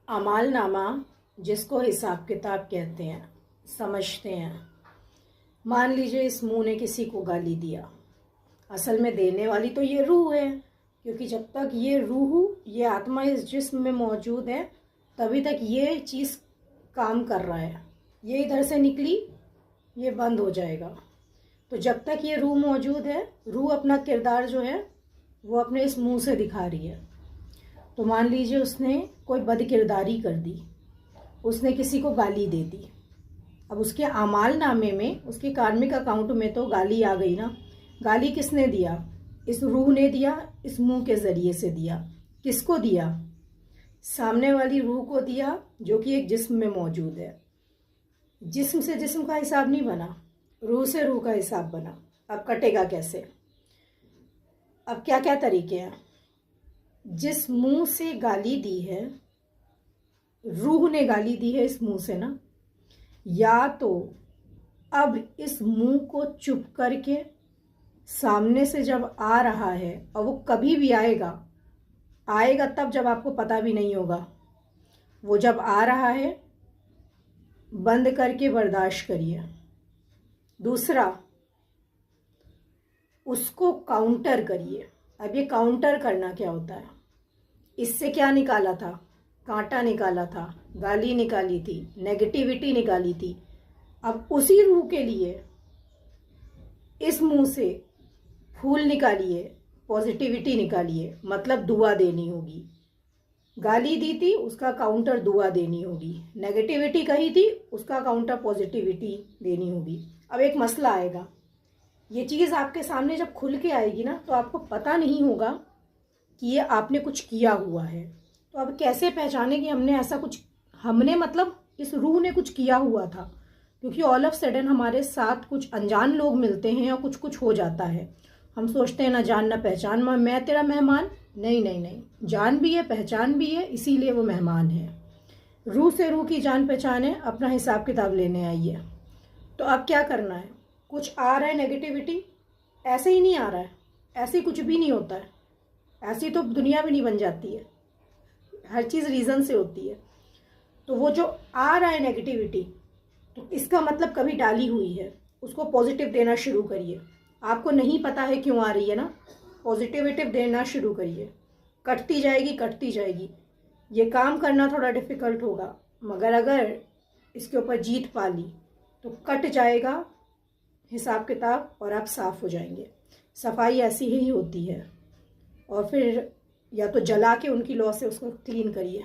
अमालनामा जिसको हिसाब किताब कहते हैं, समझते हैं। मान लीजिए इस मुंह ने किसी को गाली दिया, असल में देने वाली तो ये रूह है, क्योंकि जब तक ये रूह, ये आत्मा इस जिस्म में मौजूद है तभी तक ये चीज़ काम कर रहा है। ये इधर से निकली, ये बंद हो जाएगा। तो जब तक ये रूह मौजूद है, रूह अपना किरदार जो है वो अपने इस मुंह से दिखा रही है। तो मान लीजिए उसने कोई बदकिरदारी कर दी, उसने किसी को गाली दे दी। अब उसके आमाल नामे में, उसके कार्मिक अकाउंट में तो गाली आ गई ना। गाली किसने दिया? इस रूह ने दिया, इस मुंह के ज़रिए से दिया। किसको दिया? सामने वाली रूह को दिया, जो कि एक जिस्म में मौजूद है। जिस्म से जिस्म का हिसाब नहीं बना, रूह से रूह का हिसाब बना। अब कटेगा कैसे? अब क्या क्या तरीके हैं? जिस मुंह से गाली दी है, रूह ने गाली दी है इस मुंह से ना, या तो अब इस मुंह को चुप करके सामने से जब आ रहा है, और वो कभी भी आएगा तब जब आपको पता भी नहीं होगा, वो जब आ रहा है बंद करके बर्दाश्त करिए। दूसरा, उसको काउंटर करिए। अब ये काउंटर करना क्या होता है? इससे क्या निकाला था? कांटा निकाला था, गाली निकाली थी, नेगेटिविटी निकाली थी। अब उसी रूह के लिए इस मुंह से फूल निकालिए, पॉजिटिविटी निकालिए। मतलब दुआ देनी होगी। गाली दी थी, उसका काउंटर दुआ देनी होगी। नेगेटिविटी कही थी, उसका काउंटर पॉजिटिविटी देनी होगी। अब एक मसला आएगा, ये चीज़ आपके सामने जब खुल के आएगी ना, तो आपको पता नहीं होगा कि ये आपने कुछ किया हुआ है। तो अब कैसे पहचाने कि हमने ऐसा कुछ, हमने मतलब इस रूह ने कुछ किया हुआ था? क्योंकि ऑल ऑफ सडन हमारे साथ कुछ अनजान लोग मिलते हैं और कुछ कुछ हो जाता है। हम सोचते हैं ना जान ना पहचान, मैं तेरा मेहमान। नहीं नहीं नहीं, जान भी है पहचान भी है, इसीलिए वो मेहमान है। रूह से रूह की जान पहचान है, अपना हिसाब किताब लेने आई है। तो अब क्या करना है? कुछ आ रहा है नेगेटिविटी, ऐसे ही नहीं आ रहा है, ऐसे कुछ भी नहीं होता है। ऐसी तो दुनिया भी नहीं बन जाती है, हर चीज़ रीज़न से होती है। तो वो जो आ रहा है नेगेटिविटी, तो इसका मतलब कभी डाली हुई है, उसको पॉजिटिव देना शुरू करिए। आपको नहीं पता है क्यों आ रही है ना, पॉजिटिविटी देना शुरू करिए। कटती जाएगी कटती जाएगी। ये काम करना थोड़ा डिफ़िकल्ट होगा, मगर अगर इसके ऊपर जीत पा ली तो कट जाएगा हिसाब किताब और आप साफ़ हो जाएंगे। सफाई ऐसी ही होती है। और फिर या तो जला के उनकी लौ से उसको क्लीन करिए।